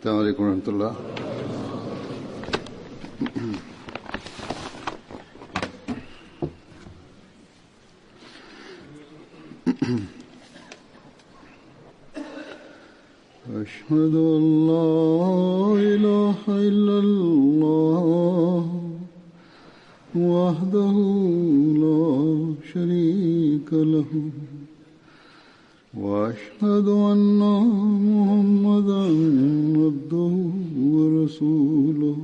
السلام عليكم ورحمة الله. أشهد أن لا إله إلا الله وحده لا شريك له وأشهد أن محمدًا عبده ورسوله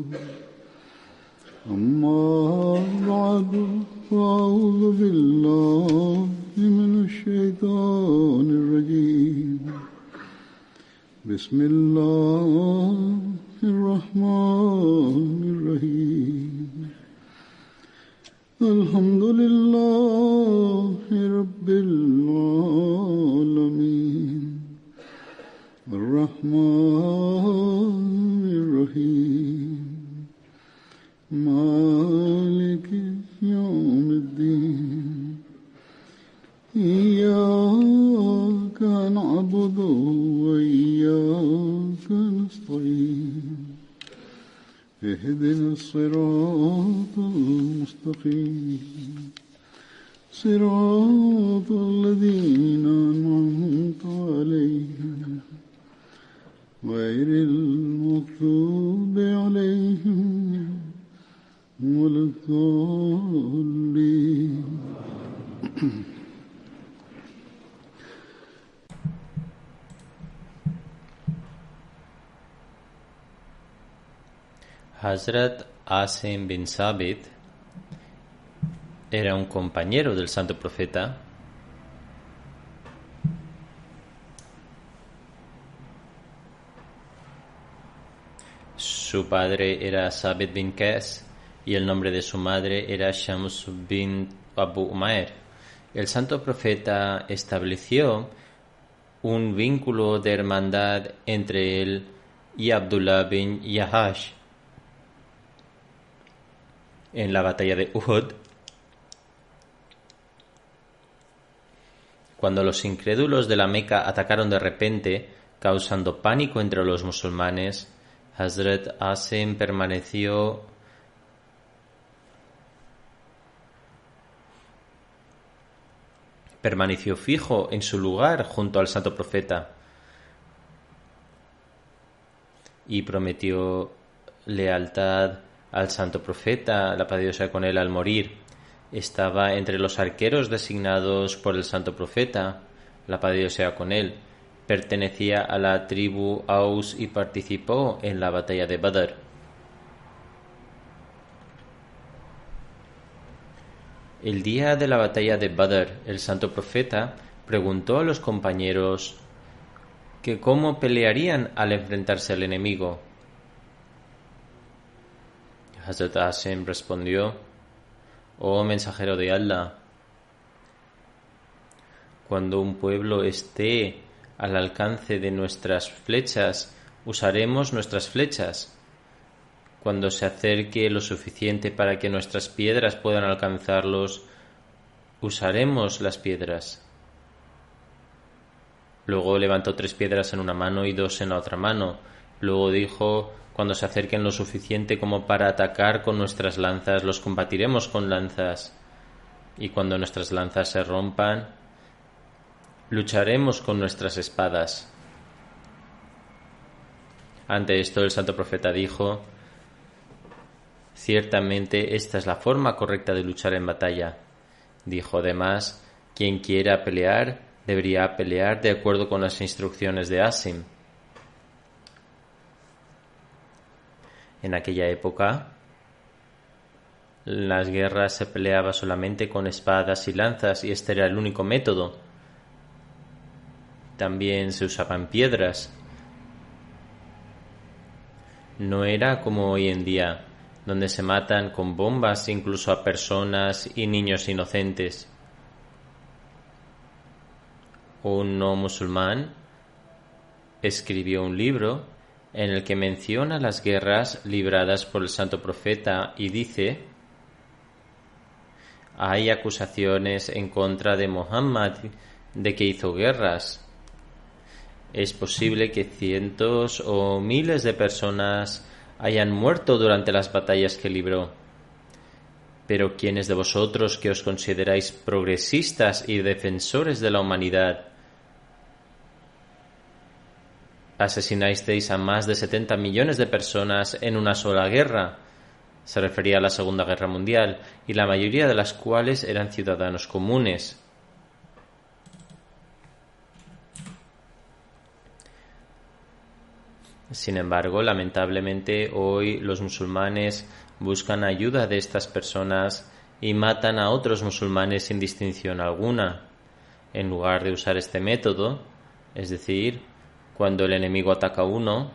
أما بعد فأعوذ بالله من الشيطان الرجيم بسم الله الرحمن الرحيم الحمد لله رب العالمين الرحمن الرحيم مالك يوم الدين إياك نعبد وإياك نستعين اهدنا الصراط المستقيم صراط الذين أنعمت عليهم غير المغضوب عليهم ولا الضالين. Hazrat Asim bin Sabit era un compañero del santo profeta Su padre era Sabit bin Qais y el nombre de su madre era Shams bin Abu Umair. El santo profeta estableció un vínculo de hermandad entre él y Abdullah bin Jahash. En la batalla de Uhud, cuando los incrédulos de la Meca atacaron de repente, causando pánico entre los musulmanes, Hazrat Asim permaneció fijo en su lugar junto al santo profeta y prometió lealtad al santo profeta, la paz de Dios sea con él, al morir. Estaba entre los arqueros designados por el santo profeta, la paz de Dios sea con él. Pertenecía a la tribu Aus y participó en la batalla de Badr. El día de la batalla de Badr, el santo profeta preguntó a los compañeros que cómo pelearían al enfrentarse al enemigo. Hazrat Asim respondió: «Oh mensajero de Allah, cuando un pueblo esté al alcance de nuestras flechas, usaremos nuestras flechas. Cuando se acerque lo suficiente para que nuestras piedras puedan alcanzarlos, usaremos las piedras». Luego levantó 3 piedras en una mano y 2 en la otra mano. Luego dijo: «Cuando se acerquen lo suficiente como para atacar con nuestras lanzas, los combatiremos con lanzas. Y cuando nuestras lanzas se rompan, lucharemos con nuestras espadas». Ante esto el santo profeta dijo: «Ciertamente esta es la forma correcta de luchar en batalla». Dijo además: «Quien quiera pelear, debería pelear de acuerdo con las instrucciones de Asim». En aquella época, las guerras se peleaba solamente con espadas y lanzas y este era el único método. También se usaban piedras. No era como hoy en día, donde se matan con bombas incluso a personas y niños inocentes. Un no musulmán escribió un libro en el que menciona las guerras libradas por el santo profeta y dice: hay acusaciones en contra de Muhammad de que hizo guerras. Es posible que cientos o miles de personas hayan muerto durante las batallas que libró. Pero ¿quiénes de vosotros que os consideráis progresistas y defensores de la humanidad asesinasteis a más de 70 millones de personas en una sola guerra? Se refería a la Segunda Guerra Mundial, y la mayoría de las cuales eran ciudadanos comunes. Sin embargo, lamentablemente, hoy los musulmanes buscan ayuda de estas personas y matan a otros musulmanes sin distinción alguna. En lugar de usar este método, es decir, cuando el enemigo ataca a uno,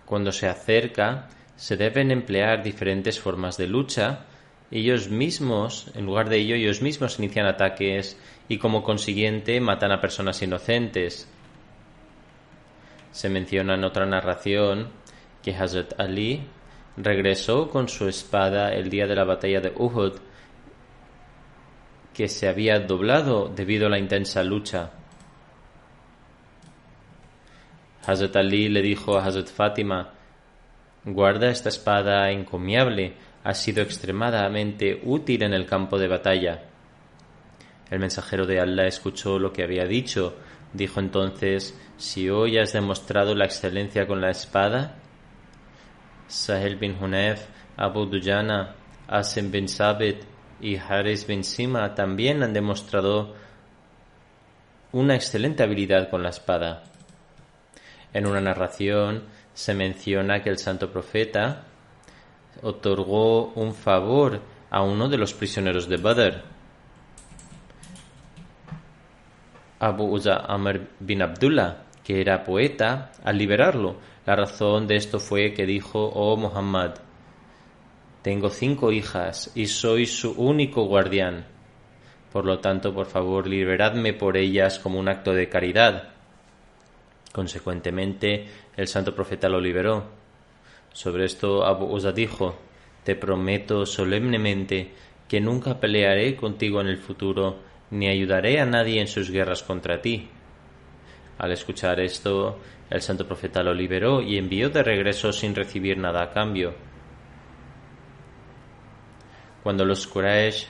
cuando se acerca, se deben emplear diferentes formas de lucha. Ellos mismos, en lugar de ello, ellos mismos inician ataques y como consiguiente matan a personas inocentes. Se menciona en otra narración que Hazrat Ali regresó con su espada el día de la batalla de Uhud, que se había doblado debido a la intensa lucha. Hazrat Ali le dijo a Hazrat Fátima: guarda esta espada encomiable, ha sido extremadamente útil en el campo de batalla. El mensajero de Allah escuchó lo que había dicho. Dijo entonces: si hoy has demostrado la excelencia con la espada, Sahel bin Hunayf, Abu Dujana, Asim bin Sabit y Haris bin Sima también han demostrado una excelente habilidad con la espada. En una narración se menciona que el santo profeta otorgó un favor a uno de los prisioneros de Badr, Abu Uza Amr bin Abdullah, que era poeta, al liberarlo. La razón de esto fue que dijo: oh Muhammad, tengo 5 hijas y soy su único guardián. Por lo tanto, por favor, liberadme por ellas como un acto de caridad. Consecuentemente, el santo profeta lo liberó. Sobre esto Abu Uza dijo: te prometo solemnemente que nunca pelearé contigo en el futuro, ni ayudaré a nadie en sus guerras contra ti. Al escuchar esto, el santo profeta lo liberó y envió de regreso sin recibir nada a cambio. Cuando los Quraysh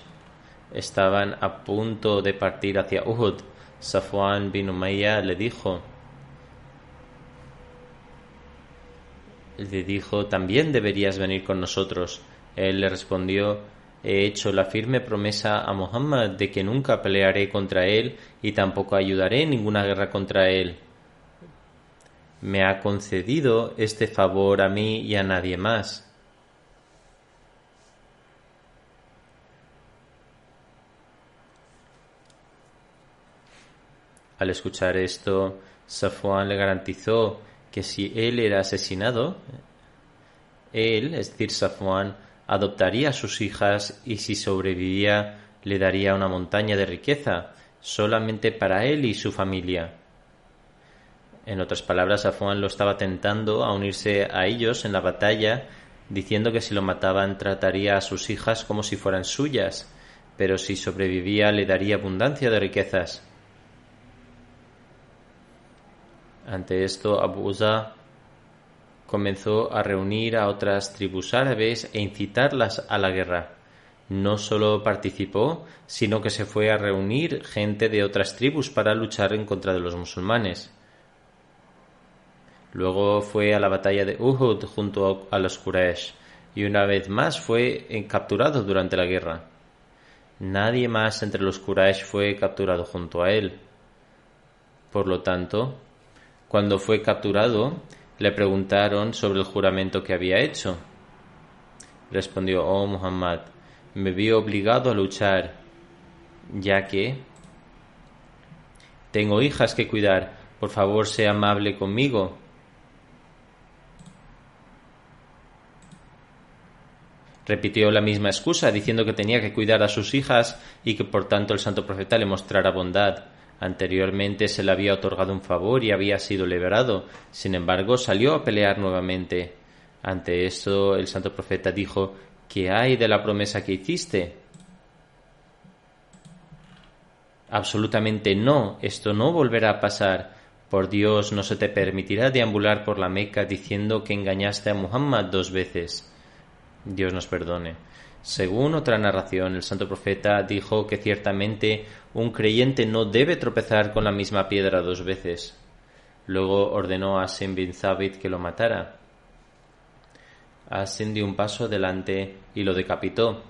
estaban a punto de partir hacia Uhud, Safwan bin Umayya le dijo: también deberías venir con nosotros. Él le respondió: he hecho la firme promesa a Muhammad de que nunca pelearé contra él y tampoco ayudaré en ninguna guerra contra él. Me ha concedido este favor a mí y a nadie más. Al escuchar esto, Safwan le garantizó que si él era asesinado, él, es decir, Safwan, adoptaría a sus hijas y si sobrevivía le daría una montaña de riqueza solamente para él y su familia. En otras palabras, Safwan lo estaba tentando a unirse a ellos en la batalla, diciendo que si lo mataban trataría a sus hijas como si fueran suyas, pero si sobrevivía le daría abundancia de riquezas. Ante esto, Abu Uza comenzó a reunir a otras tribus árabes e incitarlas a la guerra. No solo participó, sino que se fue a reunir gente de otras tribus para luchar en contra de los musulmanes. Luego fue a la batalla de Uhud junto a los Quraysh y una vez más fue capturado durante la guerra. Nadie más entre los Quraysh fue capturado junto a él. Por lo tanto, cuando fue capturado, le preguntaron sobre el juramento que había hecho. Respondió: oh Muhammad, me vi obligado a luchar, ya que tengo hijas que cuidar. Por favor, sea amable conmigo. Repitió la misma excusa, diciendo que tenía que cuidar a sus hijas y que por tanto el santo profeta le mostrara bondad. Anteriormente se le había otorgado un favor y había sido liberado. Sin embargo, salió a pelear nuevamente. Ante esto, el santo profeta dijo: ¿qué hay de la promesa que hiciste? Absolutamente no, esto no volverá a pasar. Por Dios, no se te permitirá deambular por la Meca diciendo que engañaste a Muhammad 2 veces. Dios nos perdone. Según otra narración, el santo profeta dijo que ciertamente un creyente no debe tropezar con la misma piedra 2 veces. Luego ordenó a Asim bin Thabit que lo matara. Asim dio un paso adelante y lo decapitó.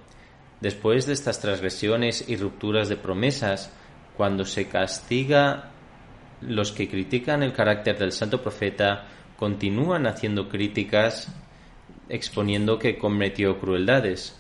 Después de estas transgresiones y rupturas de promesas, cuando se castiga los que critican el carácter del santo profeta, continúan haciendo críticas exponiendo que cometió crueldades.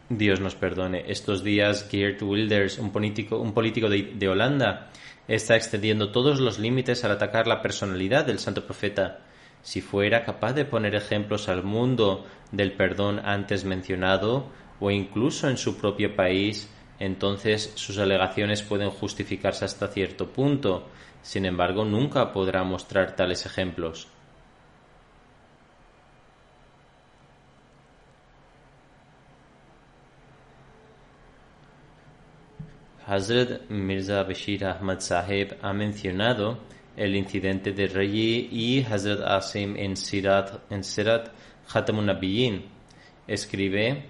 Dios nos perdone. Estos días Geert Wilders, un político de Holanda, está extendiendo todos los límites al atacar la personalidad del santo profeta. Si fuera capaz de poner ejemplos al mundo del perdón antes mencionado, o incluso en su propio país, entonces sus alegaciones pueden justificarse hasta cierto punto. Sin embargo, nunca podrá mostrar tales ejemplos. Hazrat Mirza Bashir Ahmad Sahib ha mencionado el incidente de Rayi y Hazrat Asim en Sirat Khatamun Nabiyyin. Escribe: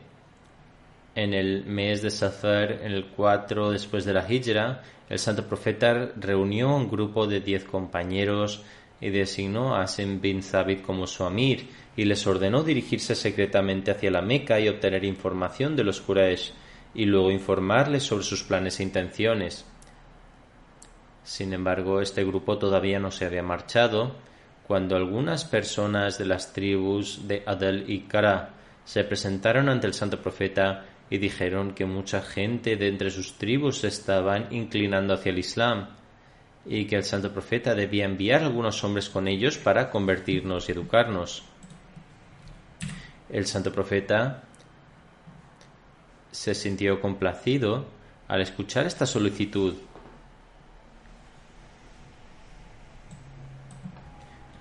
en el mes de Safar, en el 4 después de la Hijra, el santo profeta reunió un grupo de 10 compañeros y designó a Asim bin Thabit como su amir y les ordenó dirigirse secretamente hacia la Meca y obtener información de los Quraysh y luego informarles sobre sus planes e intenciones. Sin embargo, este grupo todavía no se había marchado cuando algunas personas de las tribus de Adal y Kara se presentaron ante el santo profeta y dijeron que mucha gente de entre sus tribus se estaban inclinando hacia el Islam y que el santo profeta debía enviar algunos hombres con ellos para convertirnos y educarnos. El santo profeta se sintió complacido al escuchar esta solicitud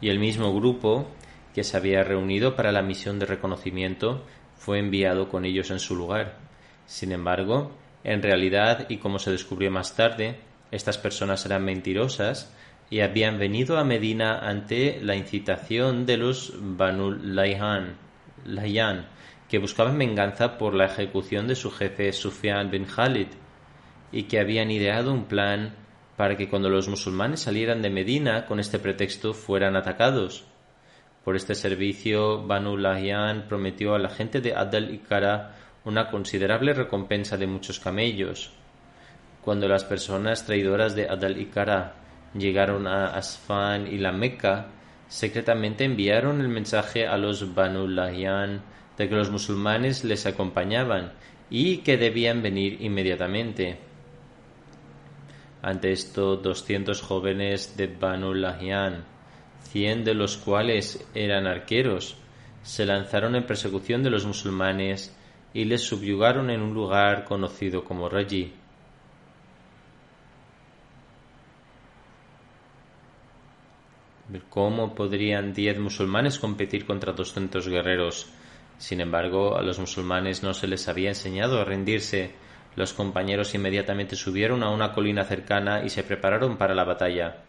y el mismo grupo que se había reunido para la misión de reconocimiento fue enviado con ellos en su lugar. Sin embargo, en realidad, y como se descubrió más tarde, estas personas eran mentirosas y habían venido a Medina ante la incitación de los Banu Layyan, que buscaban venganza por la ejecución de su jefe Sufyan bin Khalid y que habían ideado un plan para que cuando los musulmanes salieran de Medina con este pretexto fueran atacados. Por este servicio, Banu Layyan prometió a la gente de Adal y Kara una considerable recompensa de muchos camellos. Cuando las personas traidoras de Adal y Kara llegaron a Asfan y la Meca, secretamente enviaron el mensaje a los Banu Layyan de que los musulmanes les acompañaban y que debían venir inmediatamente. Ante esto, 200 jóvenes de Banu Layyan, 100 de los cuales eran arqueros, se lanzaron en persecución de los musulmanes y les subyugaron en un lugar conocido como Raji. ¿Cómo podrían 10 musulmanes competir contra 200 guerreros? Sin embargo, a los musulmanes no se les había enseñado a rendirse. Los compañeros inmediatamente subieron a una colina cercana y se prepararon para la batalla.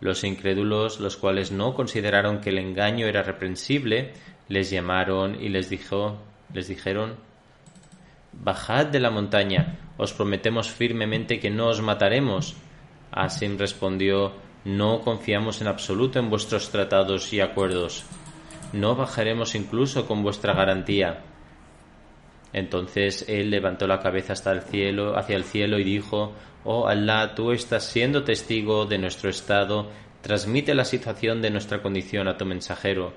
Los incrédulos, los cuales no consideraron que el engaño era reprensible, les llamaron y les dijeron: «Bajad de la montaña, os prometemos firmemente que no os mataremos». Asim respondió: «No confiamos en absoluto en vuestros tratados y acuerdos. No bajaremos incluso con vuestra garantía». Entonces él levantó la cabeza hacia el cielo y dijo: «Oh Allah, tú estás siendo testigo de nuestro estado, transmite la situación de nuestra condición a tu mensajero».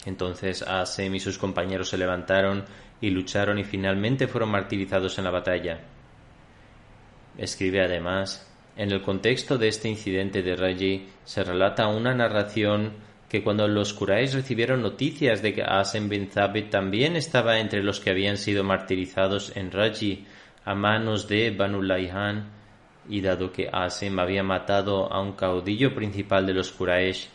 Entonces Asim y sus compañeros se levantaron y lucharon y finalmente fueron martirizados en la batalla. Escribe además: en el contexto de este incidente de Raji se relata una narración que cuando los Quraysh recibieron noticias de que Asim bin Thabit también estaba entre los que habían sido martirizados en Raji a manos de Banu Layyan, y dado que Asim había matado a un caudillo principal de los Quraysh,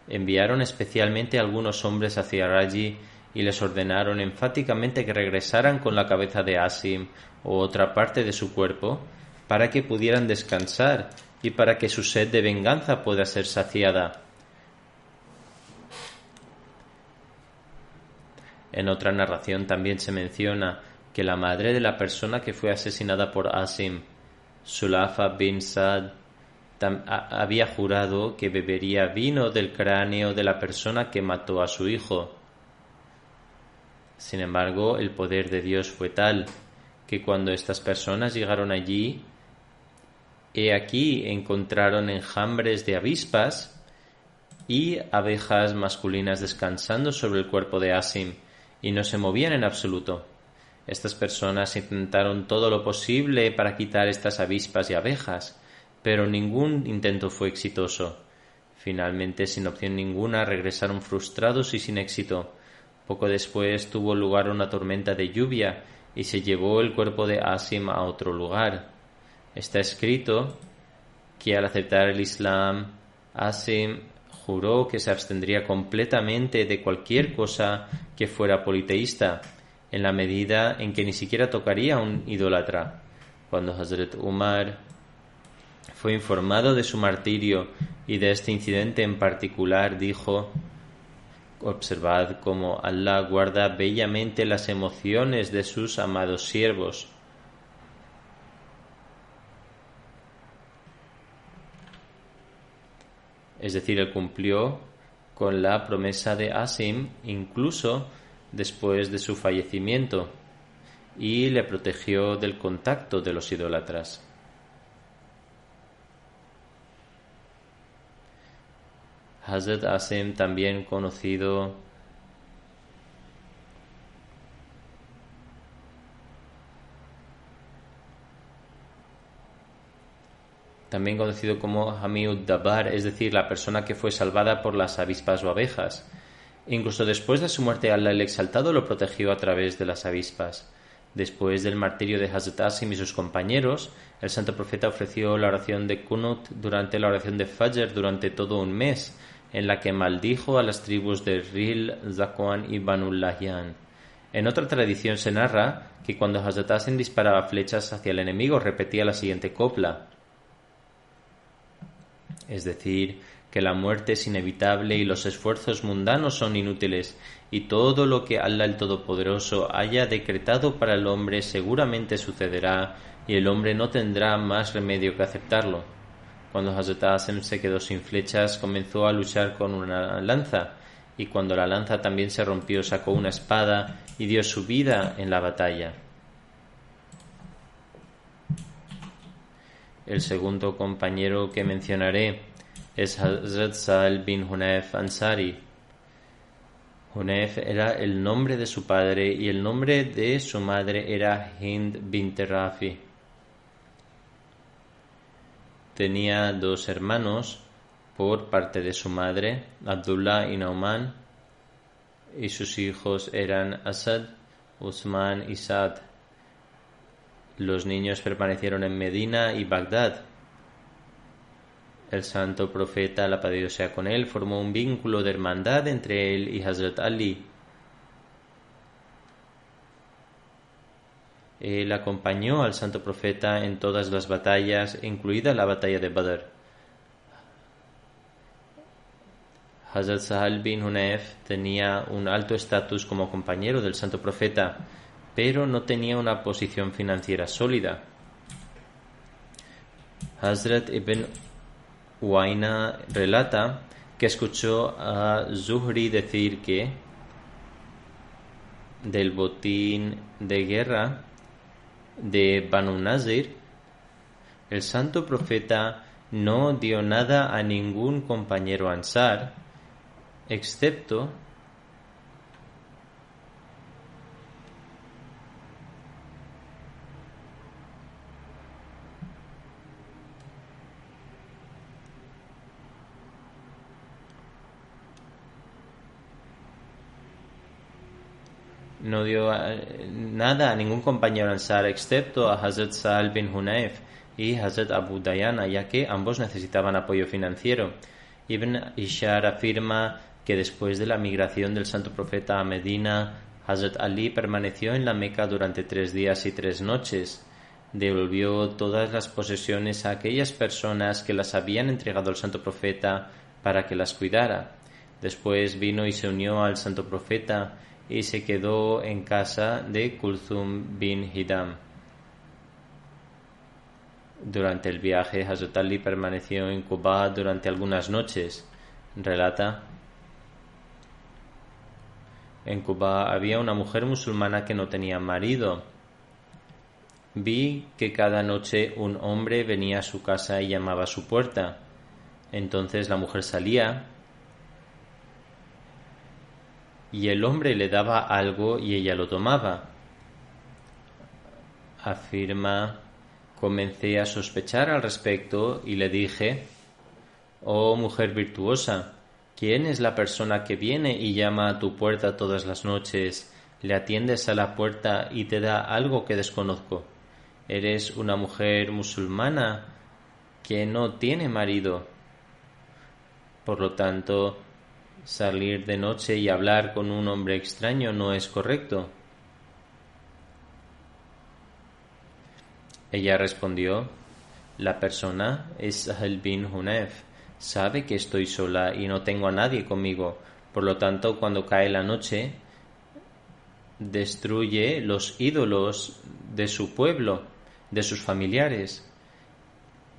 enviaron especialmente algunos hombres hacia Raji y les ordenaron enfáticamente que regresaran con la cabeza de Asim o otra parte de su cuerpo para que pudieran descansar y para que su sed de venganza pueda ser saciada. En otra narración también se menciona que la madre de la persona que fue asesinada por Asim, Sulafa bin Saad, había jurado que bebería vino del cráneo de la persona que mató a su hijo. Sin embargo, el poder de Dios fue tal que cuando estas personas llegaron allí, he aquí encontraron enjambres de avispas y abejas masculinas descansando sobre el cuerpo de Asim, y no se movían en absoluto. Estas personas intentaron todo lo posible para quitar estas avispas y abejas, pero ningún intento fue exitoso. Finalmente, sin opción ninguna, regresaron frustrados y sin éxito. Poco después tuvo lugar una tormenta de lluvia y se llevó el cuerpo de Asim a otro lugar. Está escrito que al aceptar el Islam, Asim juró que se abstendría completamente de cualquier cosa que fuera politeísta, en la medida en que ni siquiera tocaría a un idólatra. Cuando Hazrat Umar fue informado de su martirio y de este incidente en particular, dijo: observad cómo Allah guarda bellamente las emociones de sus amados siervos. Es decir, él cumplió con la promesa de Asim incluso después de su fallecimiento y le protegió del contacto de los idólatras. Hazrat Asim, también conocido como Hamiud Dabar, es decir, la persona que fue salvada por las avispas o abejas. Incluso después de su muerte, Allah el Exaltado lo protegió a través de las avispas. Después del martirio de Hazrat Asim y sus compañeros, el santo profeta ofreció la oración de Qunut durante la oración de Fajr durante todo un mes, en la que maldijo a las tribus de Ril, Zakwan y Banul Lahyan. En otra tradición se narra que cuando Hazrat Asim disparaba flechas hacia el enemigo repetía la siguiente copla, es decir, que la muerte es inevitable y los esfuerzos mundanos son inútiles, y todo lo que Allah el Todopoderoso haya decretado para el hombre seguramente sucederá, y el hombre no tendrá más remedio que aceptarlo. Cuando Hazrat Asim se quedó sin flechas, comenzó a luchar con una lanza, y cuando la lanza también se rompió, sacó una espada y dio su vida en la batalla. El segundo compañero que mencionaré es Hazrat Sahal bin Hunayf Ansari. Hunayf era el nombre de su padre y el nombre de su madre era Hind bint Rafi. Tenía dos hermanos por parte de su madre, Abdullah y Nauman, y sus hijos eran Asad, Usman y Saad. Los niños permanecieron en Medina y Bagdad. El santo profeta, la paz de Dios sea con él, formó un vínculo de hermandad entre él y Hazrat Ali. Él acompañó al santo profeta en todas las batallas, incluida la batalla de Badr. Hazrat Sahal bin Hunayf tenía un alto estatus como compañero del santo profeta, pero no tenía una posición financiera sólida. Hazrat Ibn Uwaina relata que escuchó a Zuhri decir que del botín de guerra de Banu Nazir, el santo profeta no dio nada a ningún compañero ansar, excepto no dio nada a ningún compañero ansar excepto a Hazrat Sahal bin Hunayf y Hazrat Abu Dayana, ya que ambos necesitaban apoyo financiero. Ibn Ishar afirma que después de la migración del santo profeta a Medina, Hazrat Ali permaneció en la Meca durante 3 días y 3 noches. devolvió todas las posesiones a aquellas personas que las habían entregado al santo profeta para que las cuidara. Después vino y se unió al santo profeta y se quedó en casa de Kulthum bin Hidam. Durante el viaje, Hazrat Ali permaneció en Quba durante algunas noches. Relata: en Quba había una mujer musulmana que no tenía marido. Vi que cada noche un hombre venía a su casa y llamaba a su puerta. Entonces la mujer salía y el hombre le daba algo y ella lo tomaba. Afirma: comencé a sospechar al respecto y le dije: oh mujer virtuosa, ¿quién es la persona que viene y llama a tu puerta todas las noches, le atiendes a la puerta y te da algo que desconozco? Eres una mujer musulmana que no tiene marido. Por lo tanto, salir de noche y hablar con un hombre extraño no es correcto. Ella respondió: la persona es Sahal bin Hunayf. Sabe que estoy sola y no tengo a nadie conmigo. Por lo tanto, cuando cae la noche, destruye los ídolos de su pueblo, de sus familiares,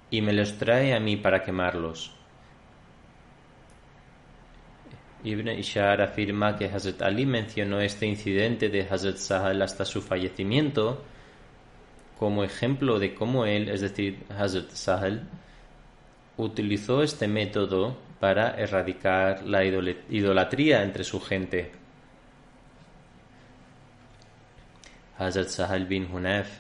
y me los trae a mí para quemarlos. Ibn Ishar afirma que Hazrat Ali mencionó este incidente de Hazrat Sahal hasta su fallecimiento como ejemplo de cómo él, es decir, Hazrat Sahal, utilizó este método para erradicar la idolatría entre su gente. Hazrat Sahal bin Hunayf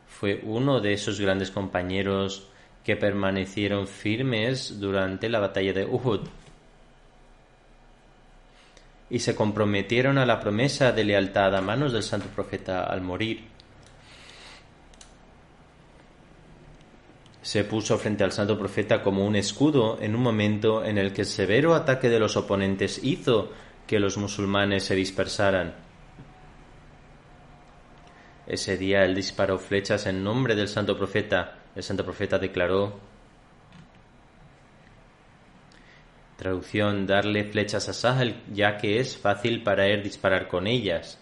fue uno de esos grandes compañeros que permanecieron firmes durante la batalla de Uhud y se comprometieron a la promesa de lealtad a manos del santo profeta al morir. Se puso frente al santo profeta como un escudo en un momento en el que el severo ataque de los oponentes hizo que los musulmanes se dispersaran. Ese día él disparó flechas en nombre del santo profeta. El santo profeta declaró: traducción: darle flechas a Sahal, ya que es fácil para él disparar con ellas.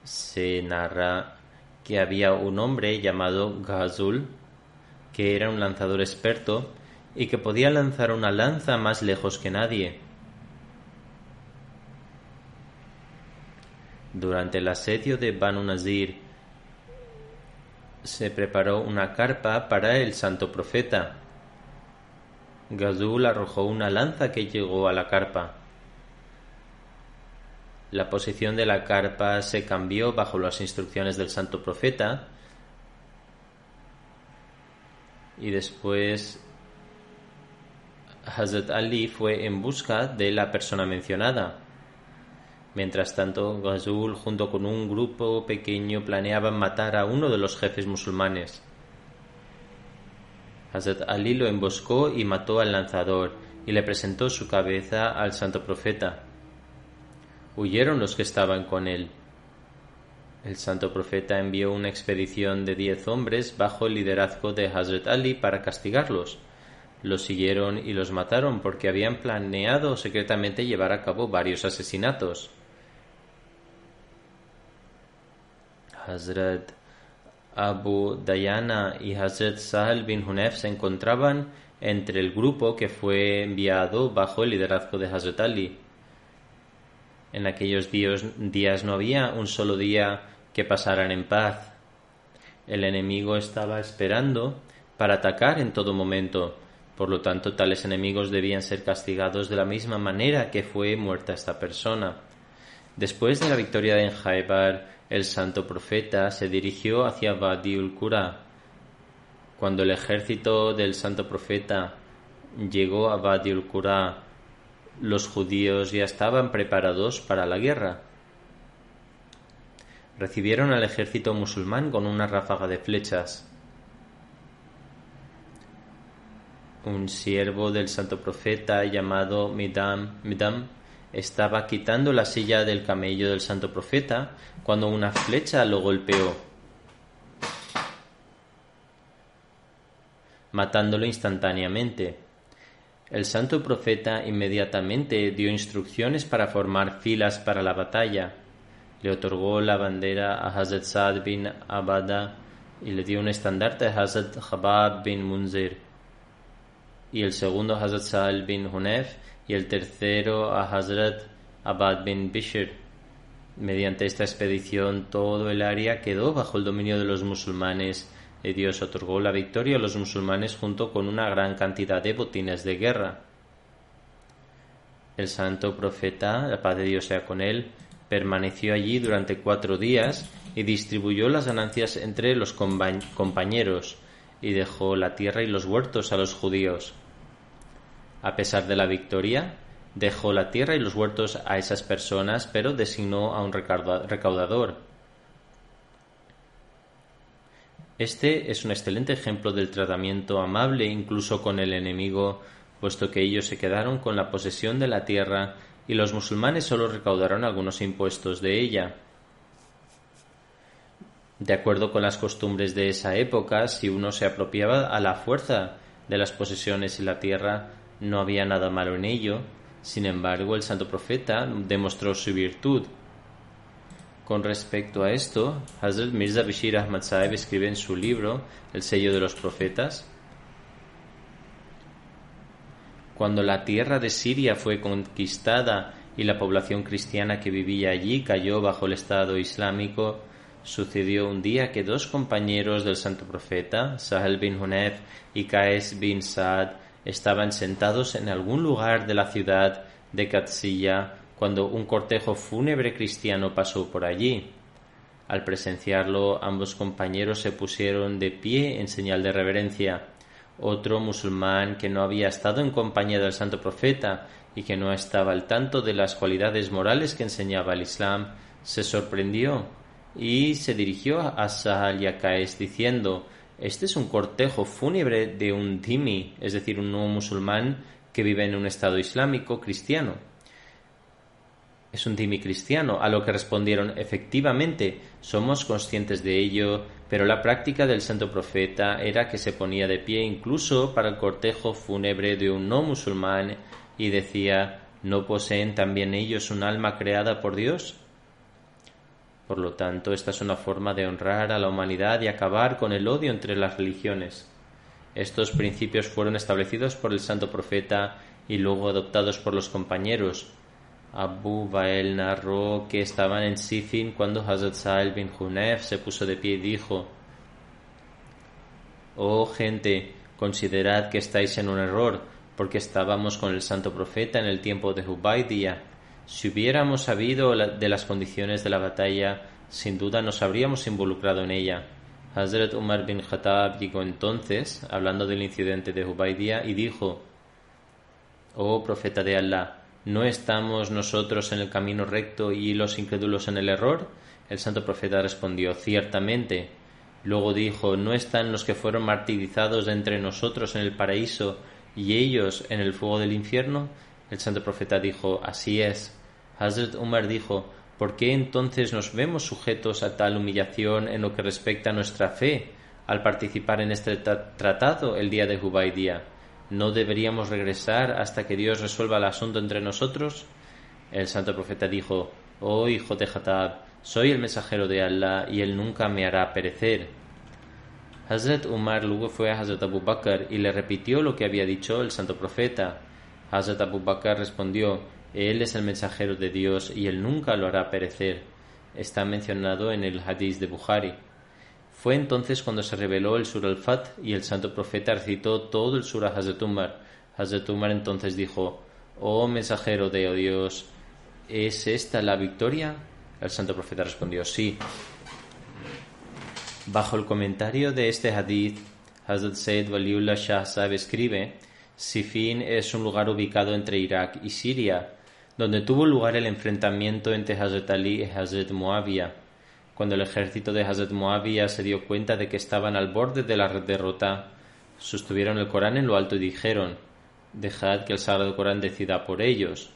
Se narra que había un hombre llamado Ghazul, que era un lanzador experto y que podía lanzar una lanza más lejos que nadie. Durante el asedio de Banu Nazir se preparó una carpa para el santo profeta. Ghazul arrojó una lanza que llegó a la carpa. La posición de la carpa se cambió bajo las instrucciones del santo profeta y después Hazrat Ali fue en busca de la persona mencionada. Mientras tanto, Ghazul junto con un grupo pequeño planeaban matar a uno de los jefes musulmanes. Hazrat Ali lo emboscó y mató al lanzador y le presentó su cabeza al santo profeta. Huyeron los que estaban con él. El santo profeta envió una expedición de 10 hombres bajo el liderazgo de Hazrat Ali para castigarlos. Los siguieron y los mataron porque habían planeado secretamente llevar a cabo varios asesinatos. Hazrat Abu Dayana y Hazrat Sahal bin Hunayf se encontraban entre el grupo que fue enviado bajo el liderazgo de Hazrat Ali. En aquellos días no había un solo día que pasaran en paz. El enemigo estaba esperando para atacar en todo momento. Por lo tanto, tales enemigos debían ser castigados de la misma manera que fue muerta esta persona. Después de la victoria en Khaybar, el santo profeta se dirigió hacia Wadi al-Qura. Cuando el ejército del santo profeta llegó a Wadi al-Qura, los judíos ya estaban preparados para la guerra. Recibieron al ejército musulmán con una ráfaga de flechas. Un siervo del santo profeta llamado Midam Estaba quitando la silla del camello del santo profeta cuando una flecha lo golpeó, matándolo instantáneamente. El santo profeta inmediatamente dio instrucciones para formar filas para la batalla. Le otorgó la bandera a Hazrat Saad bin Abada y le dio un estandarte a Hazrat Jabab bin Munzir, y el segundo a Hazrat Sahal bin Hunayf y el tercero a Hazrat Abad bin Bishr. Mediante esta expedición todo el área quedó bajo el dominio de los musulmanes y Dios otorgó la victoria a los musulmanes junto con una gran cantidad de botines de guerra. El santo profeta, la paz de Dios sea con él, permaneció allí durante 4 días y distribuyó las ganancias entre los compañeros y dejó la tierra y los huertos a los judíos. A pesar de la victoria, dejó la tierra y los huertos a esas personas, pero designó a un recaudador. Este es un excelente ejemplo del tratamiento amable incluso con el enemigo, puesto que ellos se quedaron con la posesión de la tierra y los musulmanes solo recaudaron algunos impuestos de ella. De acuerdo con las costumbres de esa época, si uno se apropiaba a la fuerza de las posesiones y la tierra, no había nada malo en ello. Sin embargo, el santo profeta demostró su virtud. Con respecto a esto, Hazrat Mirza Bashir Ahmad Sahib escribe en su libro El sello de los profetas: cuando la tierra de Siria fue conquistada y la población cristiana que vivía allí cayó bajo el Estado Islámico, sucedió un día que 2 compañeros del santo profeta, Sahal bin Hunayf y Qais bin Saad, estaban sentados en algún lugar de la ciudad de Qadsiya cuando un cortejo fúnebre cristiano pasó por allí. Al presenciarlo, ambos compañeros se pusieron de pie en señal de reverencia. Otro musulmán que no había estado en compañía del santo profeta y que no estaba al tanto de las cualidades morales que enseñaba el Islam, se sorprendió y se dirigió a Sahal y a Qais diciendo: este es un cortejo fúnebre de un dhimmi, es decir, un no musulmán que vive en un estado islámico cristiano. Es un dhimmi cristiano, a lo que respondieron: efectivamente, somos conscientes de ello, pero la práctica del santo profeta era que se ponía de pie incluso para el cortejo fúnebre de un no musulmán y decía: ¿no poseen también ellos un alma creada por Dios? Por lo tanto, esta es una forma de honrar a la humanidad y acabar con el odio entre las religiones. Estos principios fueron establecidos por el santo profeta y luego adoptados por los compañeros. Abu Bael narró que estaban en Sifin cuando Hazrat Sahal bin Hunayf se puso de pie y dijo: «Oh gente, considerad que estáis en un error, porque estábamos con el santo profeta en el tiempo de Hubaydiyah. Si hubiéramos sabido de las condiciones de la batalla, sin duda nos habríamos involucrado en ella». Hazrat Umar bin Khattab llegó entonces, hablando del incidente de Hubaydiyah, y dijo: «Oh profeta de Allah, ¿no estamos nosotros en el camino recto y los incrédulos en el error?». El santo profeta respondió: «Ciertamente». Luego dijo: «¿No están los que fueron martirizados entre nosotros en el paraíso y ellos en el fuego del infierno?». El santo profeta dijo: «Así es». Hazrat Umar dijo: «¿Por qué entonces nos vemos sujetos a tal humillación en lo que respecta a nuestra fe al participar en este tratado el día de Hubaydiyah? ¿No deberíamos regresar hasta que Dios resuelva el asunto entre nosotros?». El santo profeta dijo: «Oh hijo de Khattab, soy el mensajero de Allah y él nunca me hará perecer». Hazrat Umar luego fue a Hazrat Abu Bakr y le repitió lo que había dicho el santo profeta. Hazrat Abu Bakr respondió: «Él es el mensajero de Dios y él nunca lo hará perecer». Está mencionado en el hadís de Bukhari. Fue entonces cuando se reveló el Surah al-Fath y el santo profeta recitó todo el Surah a Hazrat Umar. Hazrat Umar entonces dijo: «Oh mensajero de Dios, ¿es esta la victoria?». El santo profeta respondió: «Sí». Bajo el comentario de este hadith, Hazrat Sayyid Waliullah Shah Sahib escribe: «Sifin es un lugar ubicado entre Irak y Siria, donde tuvo lugar el enfrentamiento entre Hazrat Ali y Hazrat Muawiyah. Cuando el ejército de Hazrat Muawiyah se dio cuenta de que estaban al borde de la derrota, sostuvieron el Corán en lo alto y dijeron: «Dejad que el Sagrado Corán decida por ellos».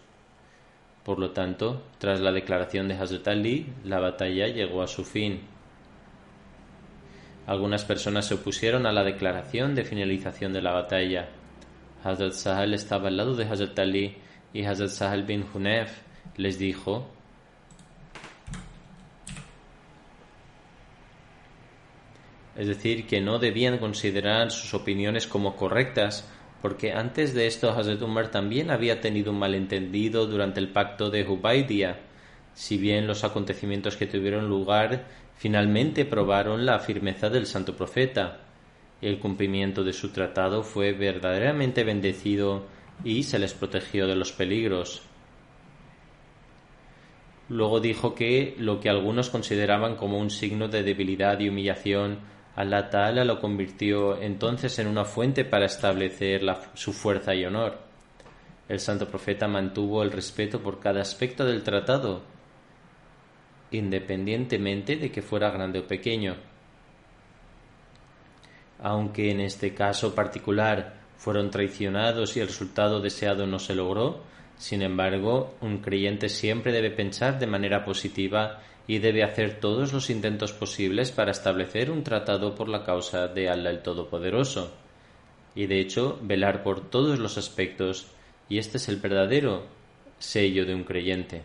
Por lo tanto, tras la declaración de Hazrat Ali, la batalla llegó a su fin. Algunas personas se opusieron a la declaración de finalización de la batalla. Hazrat Sahal estaba al lado de Hazrat Ali y Hazrat Sahal bin Hunayf les dijo: es decir, que no debían considerar sus opiniones como correctas, porque antes de esto Hazrat Umar también había tenido un malentendido durante el pacto de Hubaydia. Si bien los acontecimientos que tuvieron lugar finalmente probaron la firmeza del santo profeta, el cumplimiento de su tratado fue verdaderamente bendecido y se les protegió de los peligros. Luego dijo que lo que algunos consideraban como un signo de debilidad y humillación, Allah Ta'ala lo convirtió entonces en una fuente para establecer su fuerza y honor. El santo profeta mantuvo el respeto por cada aspecto del tratado, independientemente de que fuera grande o pequeño. Aunque en este caso particular fueron traicionados y el resultado deseado no se logró, sin embargo, un creyente siempre debe pensar de manera positiva y debe hacer todos los intentos posibles para establecer un tratado por la causa de Allah el Todopoderoso, y de hecho velar por todos los aspectos, y este es el verdadero sello de un creyente.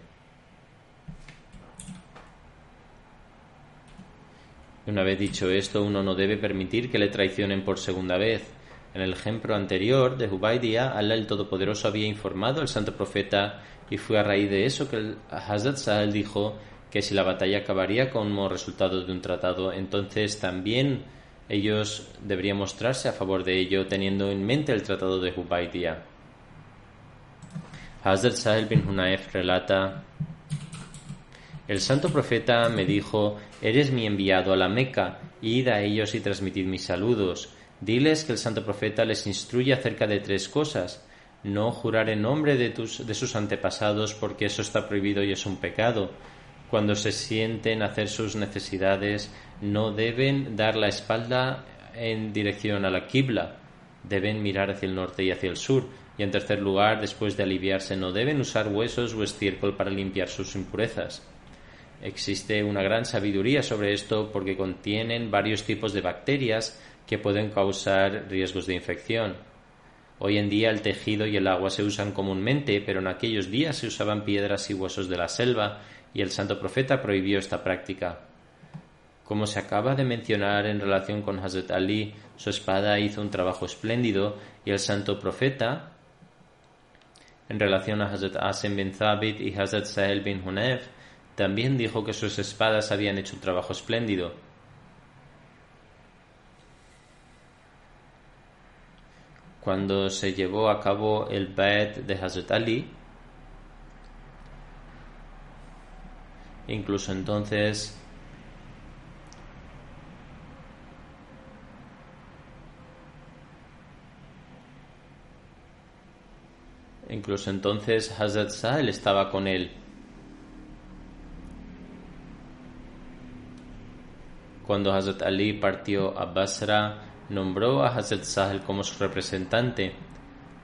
Una vez dicho esto, uno no debe permitir que le traicionen por segunda vez. En el ejemplo anterior de Hubaydia, Allah el Todopoderoso había informado al santo profeta, y fue a raíz de eso que el Hazrat Sahal dijo que si la batalla acabaría como resultado de un tratado, entonces también ellos deberían mostrarse a favor de ello, teniendo en mente el tratado de Hubaydia. Hazrat Sahal bin Hunayf relata: el santo profeta me dijo: eres mi enviado a la Meca, id a ellos y transmitid mis saludos. Diles que el santo profeta les instruye acerca de 3 cosas: no jurar en nombre de sus antepasados, porque eso está prohibido y es un pecado. Cuando se sienten a hacer sus necesidades, no deben dar la espalda en dirección a la Qibla, deben mirar hacia el norte y hacia el sur. Y en tercer lugar, después de aliviarse, no deben usar huesos o estiércol para limpiar sus impurezas. Existe una gran sabiduría sobre esto porque contienen varios tipos de bacterias que pueden causar riesgos de infección. Hoy en día el tejido y el agua se usan comúnmente, pero en aquellos días se usaban piedras y huesos de la selva, y el santo profeta prohibió esta práctica. Como se acaba de mencionar en relación con Hazrat Ali, su espada hizo un trabajo espléndido, y el santo profeta, en relación a Hazrat Asim bin Thabit y Hazrat Sahel bin Hunayf, también dijo que sus espadas habían hecho un trabajo espléndido. Cuando se llevó a cabo el Bayt de Hazrat Ali, incluso entonces Hazrat Sahel estaba con él. Cuando Hazrat Ali partió a Basra, nombró a Hazrat Sahel como su representante.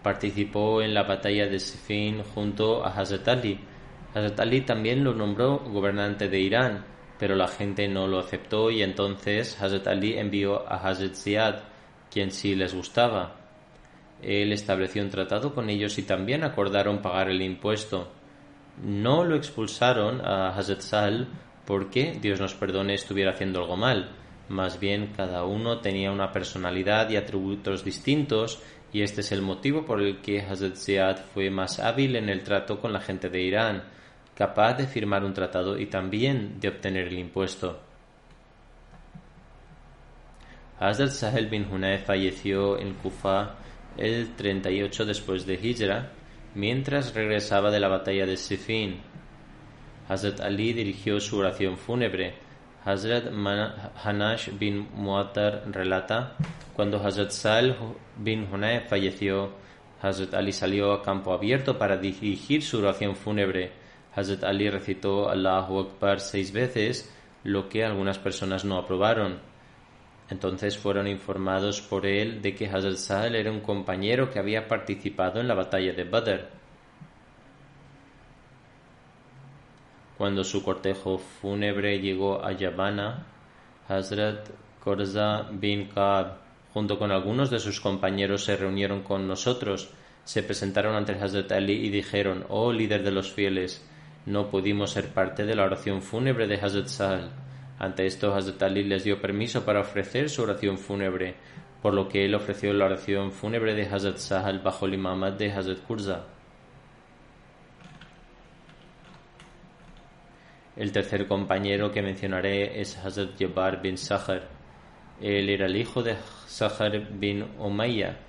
Participó en la batalla de Siffin junto a Hazrat Ali. Hazrat Ali también lo nombró gobernante de Irán, pero la gente no lo aceptó, y entonces Hazrat Ali envió a Hazrat Ziyad, quien sí les gustaba. Él estableció un tratado con ellos y también acordaron pagar el impuesto. No lo expulsaron a Hazrat Sahel porque, Dios nos perdone, estuviera haciendo algo mal. Más bien, cada uno tenía una personalidad y atributos distintos, y este es el motivo por el que Hazrat Ziyad fue más hábil en el trato con la gente de Irán, capaz de firmar un tratado y también de obtener el impuesto. Hazrat Sahel bin Hunayf falleció en Kufa el 38 después de Hijra, mientras regresaba de la batalla de Siffin. Hazrat Ali dirigió su oración fúnebre. Hazrat Hanash bin Mu'attar relata: cuando Hazrat Sahel bin Hunayf falleció, Hazrat Ali salió a campo abierto para dirigir su oración fúnebre. Hazrat Ali recitó Allahu Akbar 6 veces, lo que algunas personas no aprobaron. Entonces fueron informados por él de que Hazrat Sahel era un compañero que había participado en la batalla de Badr. Cuando su cortejo fúnebre llegó a Yavana, Hazrat Korza bin Ka'b, junto con algunos de sus compañeros, se reunieron con nosotros, se presentaron ante Hazrat Ali y dijeron: «Oh líder de los fieles, no pudimos ser parte de la oración fúnebre de Hazrat Sahal». Ante esto, Hazrat Ali les dio permiso para ofrecer su oración fúnebre, por lo que él ofreció la oración fúnebre de Hazrat Sahal bajo el imamat de Hazrat Kurza. El tercer compañero que mencionaré es Hazrat Jabbar bin Sakhar. Él era el hijo de Sakhar bin Umayya.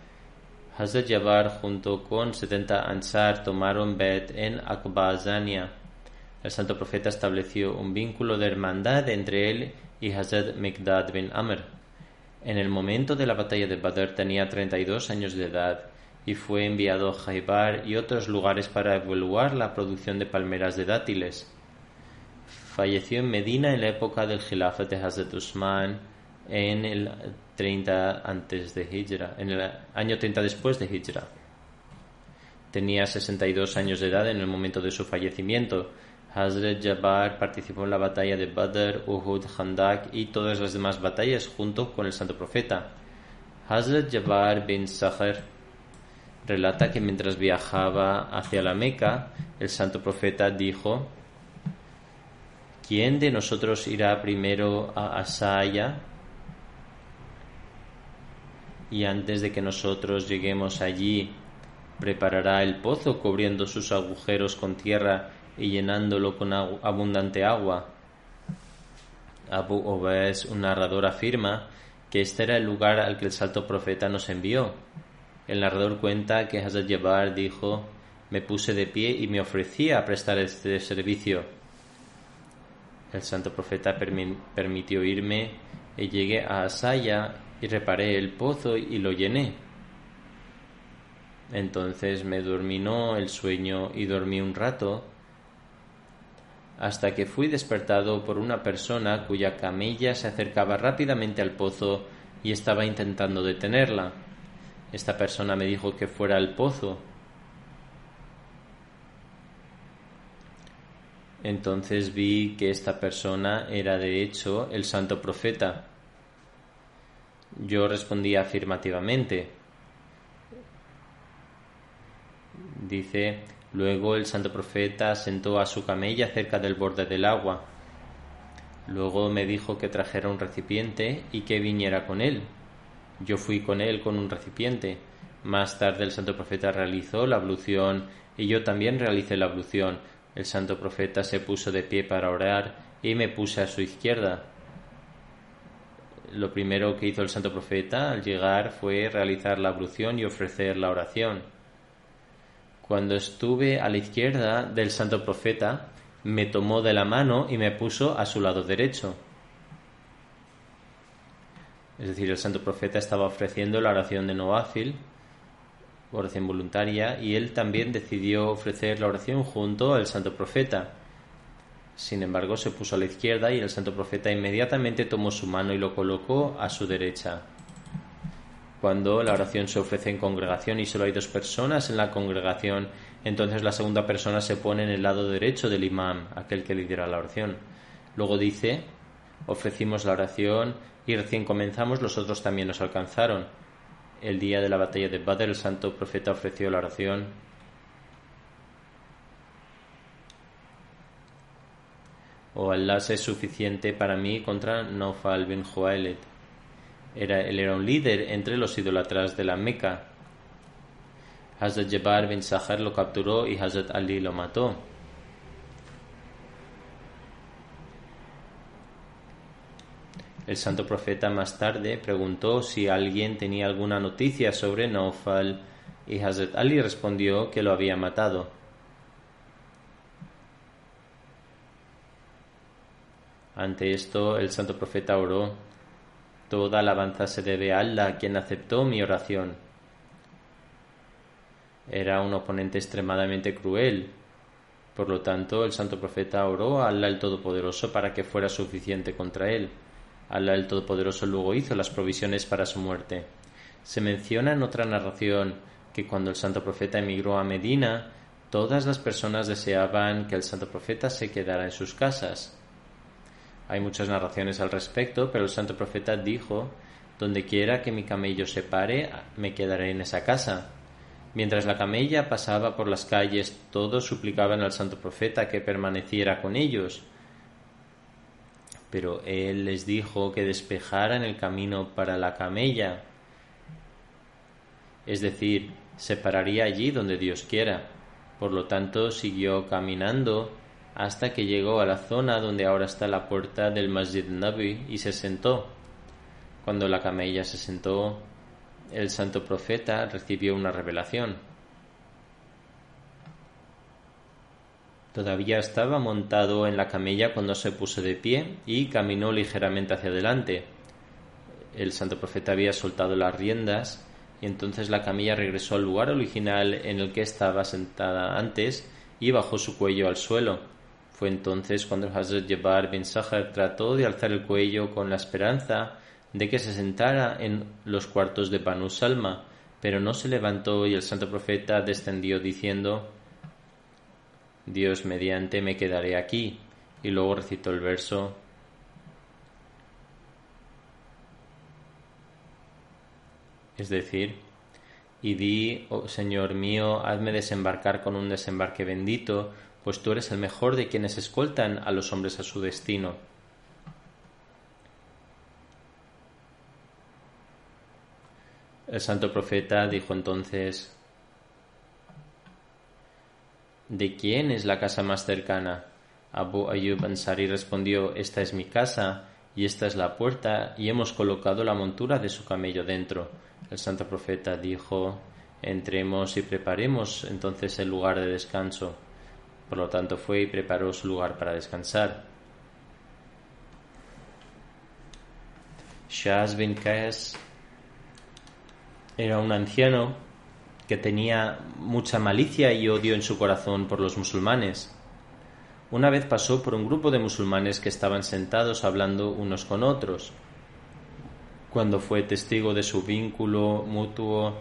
Hazrat Jabbar junto con 70 ansar tomaron bet en Akbazania. El santo profeta estableció un vínculo de hermandad entre él y Hazrat Miqdad bin Amr. En el momento de la batalla de Badr tenía 32 años de edad y fue enviado a Khaybar y otros lugares para evaluar la producción de palmeras de dátiles. Falleció en Medina en la época del Khilafat de Hazrat Usman en el 30 antes de Hijra, en el año 30 después de Hijra. Tenía 62 años de edad en el momento de su fallecimiento. Hazrat Jabbar participó en la batalla de Badr, Uhud, Khandak y todas las demás batallas junto con el santo profeta. Hazrat Jabbar bin Sakhar relata que mientras viajaba hacia la Meca, el santo profeta dijo: «¿Quién de nosotros irá primero a Asaya? Y antes de que nosotros lleguemos allí, preparará el pozo cubriendo sus agujeros con tierra y llenándolo con abundante agua». Abu Ubays, un narrador, afirma que este era el lugar al que el santo profeta nos envió. El narrador cuenta que Hazrat Jabbar dijo: «Me puse de pie y me ofrecí a prestar este servicio. El santo profeta permitió irme y llegué a Asaya y reparé el pozo y lo llené. Entonces me dominó el sueño y dormí un rato, hasta que fui despertado por una persona cuya camella se acercaba rápidamente al pozo y estaba intentando detenerla. Esta persona me dijo que fuera al pozo. Entonces vi que esta persona era de hecho el santo profeta. Yo respondí afirmativamente». Dice: «Luego el santo profeta sentó a su camella cerca del borde del agua. Luego me dijo que trajera un recipiente y que viniera con él. Yo fui con él con un recipiente. Más tarde el santo profeta realizó la ablución y yo también realicé la ablución. El santo profeta se puso de pie para orar y me puse a su izquierda. Lo primero que hizo el santo profeta al llegar fue realizar la ablución y ofrecer la oración. Cuando estuve a la izquierda del santo profeta, me tomó de la mano y me puso a su lado derecho». Es decir, el santo profeta estaba ofreciendo la oración de Nawafil, oración voluntaria, y él también decidió ofrecer la oración junto al santo profeta. Sin embargo, se puso a la izquierda y el santo profeta inmediatamente tomó su mano y lo colocó a su derecha. Cuando la oración se ofrece en congregación y solo hay 2 personas en la congregación, entonces la segunda persona se pone en el lado derecho del imam, aquel que lidera la oración. Luego dice: «Ofrecimos la oración y recién comenzamos, los otros también nos alcanzaron». El día de la batalla de Badr, el santo profeta ofreció la oración. «Oh Allah, es suficiente para mí contra Naufal bin Khuwailid». Él era un líder entre los idólatras de la Meca. Hazrat Jabbar bin Sakhar lo capturó y Hazrat Ali lo mató. El santo profeta más tarde preguntó si alguien tenía alguna noticia sobre Naufal y Hazrat Ali respondió que lo había matado. Ante esto el santo profeta oró: «Toda alabanza se debe a Allah, quien aceptó mi oración». Era un oponente extremadamente cruel. Por lo tanto, el santo profeta oró a Allah el Todopoderoso para que fuera suficiente contra él. Allah el Todopoderoso luego hizo las provisiones para su muerte. Se menciona en otra narración que cuando el santo profeta emigró a Medina, Todas las personas deseaban que el santo profeta se quedara en sus casas. Hay muchas narraciones al respecto, pero el santo profeta dijo: donde quiera que mi camello se pare, me quedaré en esa casa. Mientras la camella pasaba por las calles, todos suplicaban al santo profeta que permaneciera con ellos. Pero él les dijo que despejaran el camino para la camella. Es decir, se pararía allí donde Dios quiera. Por lo tanto, siguió caminando hasta que llegó a la zona donde ahora está la puerta del Masjid Nabi y se sentó. Cuando la camella se sentó, el santo profeta recibió una revelación. Todavía estaba montado en la camella cuando se puso de pie y caminó ligeramente hacia adelante. El santo profeta había soltado las riendas y entonces la camella regresó al lugar original en el que estaba sentada antes y bajó su cuello al suelo. Fue entonces cuando Hazrat Jabbar bin Sahar trató de alzar el cuello con la esperanza de que se sentara en los cuartos de Banu Salma, pero no se levantó y el santo profeta descendió diciendo: Dios mediante me quedaré aquí, y luego recitó el verso: es decir, y di: oh Señor mío, hazme desembarcar con un desembarque bendito, pues tú eres el mejor de quienes escoltan a los hombres a su destino. El santo profeta dijo entonces: ¿de quién es la casa más cercana? Abu Ayyub Ansari respondió: esta es mi casa y esta es la puerta, y hemos colocado la montura de su camello dentro. El santo profeta dijo: entremos y preparemos entonces el lugar de descanso. Por lo tanto fue y preparó su lugar para descansar. Shahaz bin Qais era un anciano que tenía mucha malicia y odio en su corazón por los musulmanes. Una vez pasó por un grupo de musulmanes que estaban sentados hablando unos con otros. Cuando fue testigo de su vínculo mutuo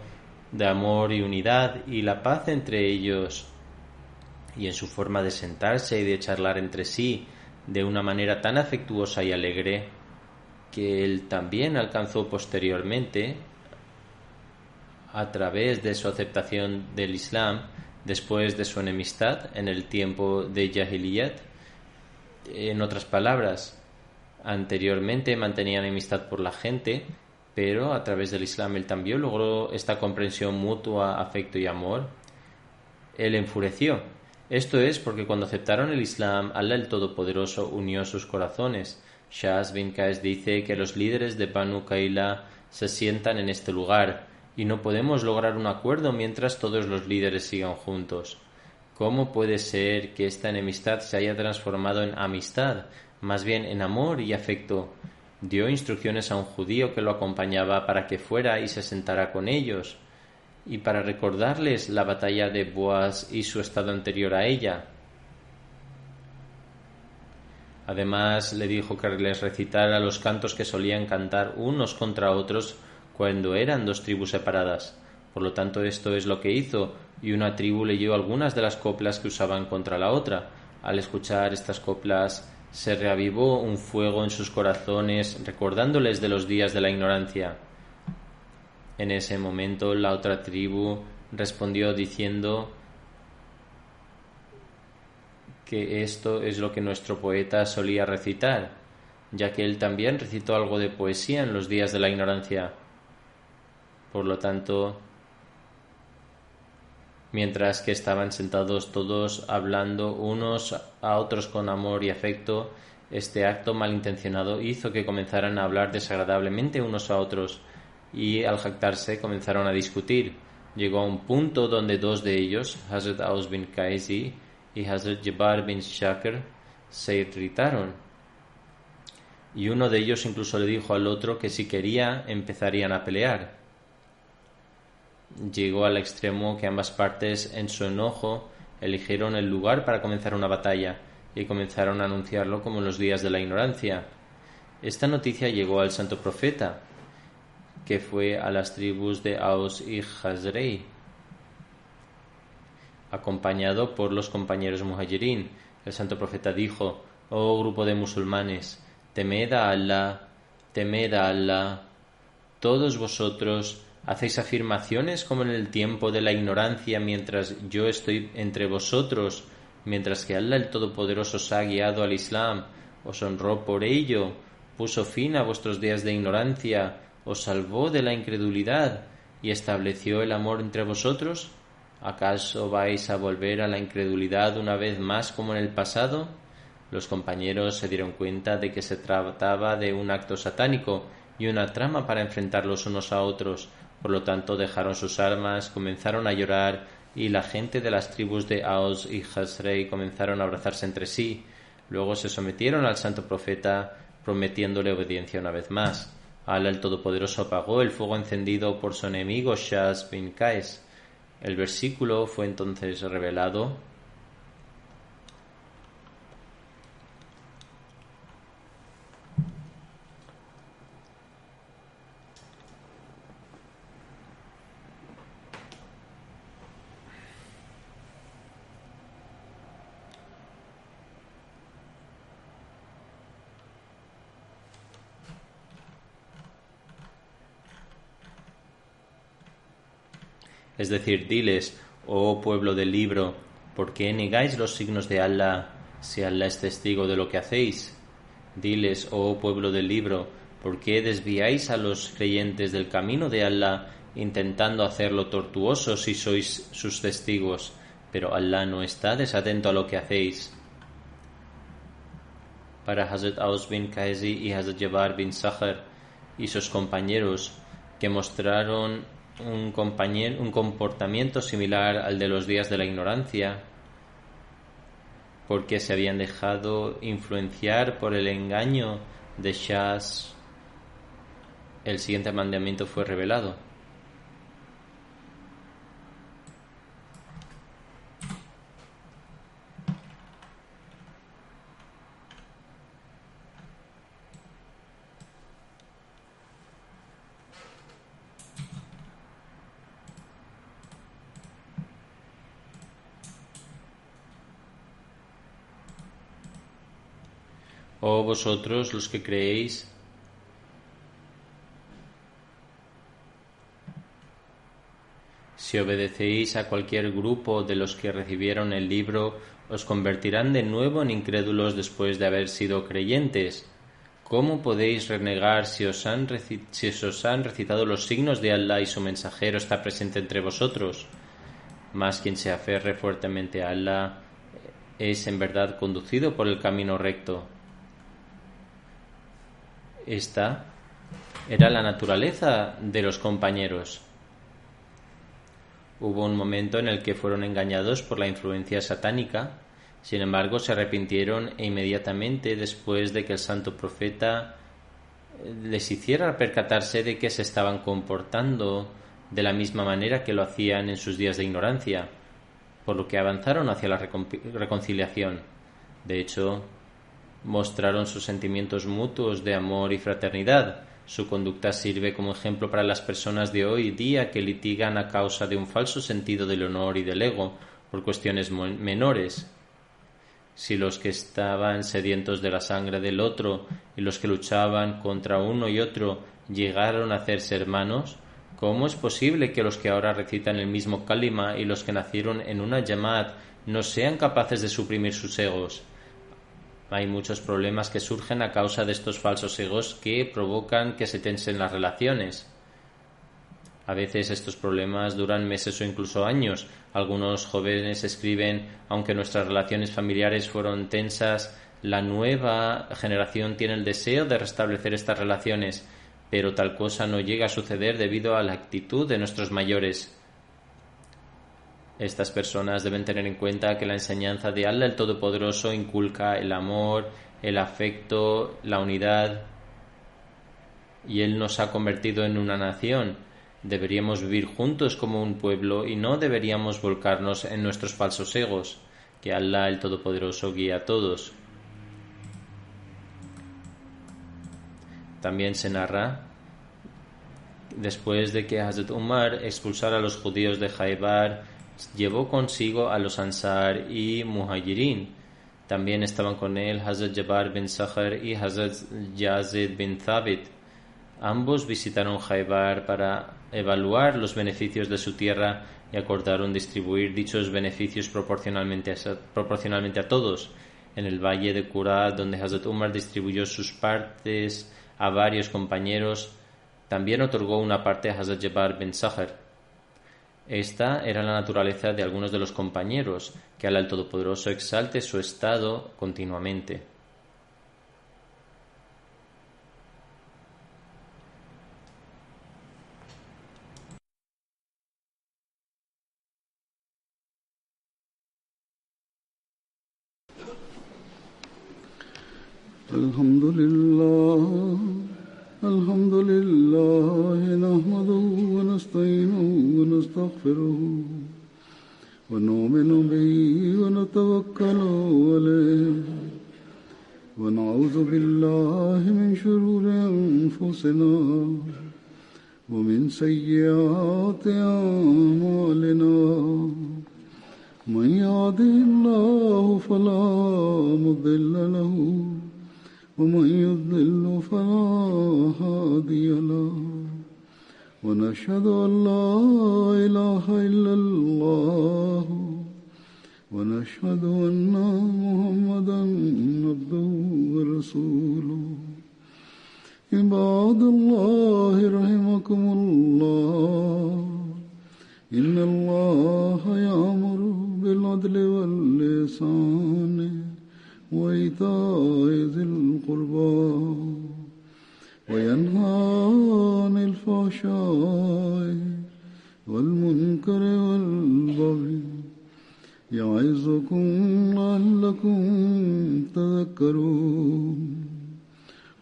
de amor y unidad y la paz entre ellos, y en su forma de sentarse y de charlar entre sí de una manera tan afectuosa y alegre, que él también alcanzó posteriormente, a través de su aceptación del Islam, después de su enemistad en el tiempo de Jahiliyat. En otras palabras, anteriormente mantenía enemistad por la gente, pero a través del Islam él también logró esta comprensión mutua, afecto y amor. Él enfureció. Esto es porque cuando aceptaron el Islam, Allah el Todopoderoso unió sus corazones. Shahaz bin Qais dice que los líderes de Banu Qayla se sientan en este lugar y no podemos lograr un acuerdo mientras todos los líderes sigan juntos. ¿Cómo puede ser que esta enemistad se haya transformado en amistad, más bien en amor y afecto? Dio instrucciones a un judío que lo acompañaba para que fuera y se sentara con ellos, y para recordarles la batalla de Boaz y su estado anterior a ella. Además le dijo que les recitara los cantos que solían cantar unos contra otros cuando eran dos tribus separadas. Por lo tanto, esto es lo que hizo, y una tribu leyó algunas de las coplas que usaban contra la otra. Al escuchar estas coplas, se reavivó un fuego en sus corazones, recordándoles de los días de la ignorancia. En ese momento, la otra tribu respondió diciendo que esto es lo que nuestro poeta solía recitar, ya que él también recitó algo de poesía en los días de la ignorancia. Por lo tanto, mientras que estaban sentados todos hablando unos a otros con amor y afecto, este acto malintencionado hizo que comenzaran a hablar desagradablemente unos a otros y al jactarse comenzaron a discutir. Llegó a un punto donde dos de ellos, Hazrat Aus bin Qaisi y Hazrat Jabbar bin Shakr, se irritaron, y uno de ellos incluso le dijo al otro que si quería empezarían a pelear. Llegó al extremo que ambas partes, en su enojo, eligieron el lugar para comenzar una batalla y comenzaron a anunciarlo como en los días de la ignorancia. Esta noticia llegó al santo profeta, que fue a las tribus de Aus y Khazraj, acompañado por los compañeros muhajirín. El santo profeta dijo: «Oh grupo de musulmanes, temed a Allah, temed a Allah. Todos vosotros hacéis afirmaciones como en el tiempo de la ignorancia mientras yo estoy entre vosotros, mientras que Allah el Todopoderoso os ha guiado al Islam, os honró por ello, puso fin a vuestros días de ignorancia, os salvó de la incredulidad y estableció el amor entre vosotros. ¿Acaso vais a volver a la incredulidad una vez más como en el pasado?» Los compañeros se dieron cuenta de que se trataba de un acto satánico y una trama para enfrentarlos unos a otros. Por lo tanto, dejaron sus armas, comenzaron a llorar y la gente de las tribus de Aus y Khazraj comenzaron a abrazarse entre sí. Luego se sometieron al santo profeta, prometiéndole obediencia una vez más. Allah el Todopoderoso apagó el fuego encendido por su enemigo Shas bin Qais. El versículo fue entonces revelado. Es decir, diles, oh pueblo del libro, ¿por qué negáis los signos de Allah si Allah es testigo de lo que hacéis? Diles, oh pueblo del libro, ¿por qué desviáis a los creyentes del camino de Allah intentando hacerlo tortuoso si sois sus testigos? Pero Allah no está desatento a lo que hacéis. Para Hazrat Aus bin Qaizi y Hazrat Jabbar bin Sakhar y sus compañeros, que mostraron un comportamiento similar al de los días de la ignorancia, porque se habían dejado influenciar por el engaño de Shas, el siguiente mandamiento fue revelado. Oh vosotros los que creéis, si obedecéis a cualquier grupo de los que recibieron el libro, os convertirán de nuevo en incrédulos después de haber sido creyentes. ¿Cómo podéis renegar si os han recitado los signos de Allah y su mensajero está presente entre vosotros? Mas quien se aferre fuertemente a Allah es en verdad conducido por el camino recto. Esta era la naturaleza de los compañeros. Hubo un momento en el que fueron engañados por la influencia satánica. Sin embargo, se arrepintieron e inmediatamente después de que el santo profeta les hiciera percatarse de que se estaban comportando de la misma manera que lo hacían en sus días de ignorancia, por lo que avanzaron hacia la reconciliación. De hecho, mostraron sus sentimientos mutuos de amor y fraternidad. Su conducta sirve como ejemplo para las personas de hoy día que litigan a causa de un falso sentido del honor y del ego por cuestiones menores. Si los que estaban sedientos de la sangre del otro y los que luchaban contra uno y otro llegaron a hacerse hermanos, ¿cómo es posible que los que ahora recitan el mismo kalima y los que nacieron en una Jamaat no sean capaces de suprimir sus egos? Hay muchos problemas que surgen a causa de estos falsos egos que provocan que se tensen las relaciones. A veces estos problemas duran meses o incluso años. Algunos jóvenes escriben: aunque nuestras relaciones familiares fueron tensas, la nueva generación tiene el deseo de restablecer estas relaciones, pero tal cosa no llega a suceder debido a la actitud de nuestros mayores. Estas personas deben tener en cuenta que la enseñanza de Allah el Todopoderoso inculca el amor, el afecto, la unidad, y Él nos ha convertido en una nación. Deberíamos vivir juntos como un pueblo y no deberíamos volcarnos en nuestros falsos egos. Que Allah el Todopoderoso guíe a todos. También se narra, después de que Hazrat Umar expulsara a los judíos de Khaybar llevó consigo a los Ansar y Muhajirin. También estaban con él Hazrat Jabbar bin Sakhar y Hazrat Yazid bin Thabit. Ambos visitaron Khaybar para evaluar los beneficios de su tierra y acordaron distribuir dichos beneficios proporcionalmente a todos. En el valle de Qura, donde Hazrat Umar distribuyó sus partes a varios compañeros, también otorgó una parte a Hazrat Jabbar bin Sakhar. Esta era la naturaleza de algunos de los compañeros, que Alá el Todopoderoso exalte su estado continuamente. الحمد لله نحمده ونستعينه ونستغفره ونؤمن به ونتوكل عليه ونعوذ بالله من شرور أنفسنا ومن سيئات أعمالنا من يهده الله فلا مضل له ومن يضلل فلا هادي له ونشهد أن لا إله إلا الله ونشهد أن محمدا عبده ورسوله عباد الله رحمكم الله إن الله يأمر بالعدل والإحسان وإيتاء ذي القربى وينهى عن الفحشاء والمنكر والبغي يعظكم لعلكم تذكرون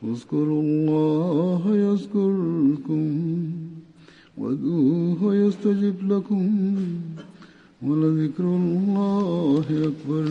اذكروا الله يذكركم وادعوه يستجب لكم ولذكر الله أكبر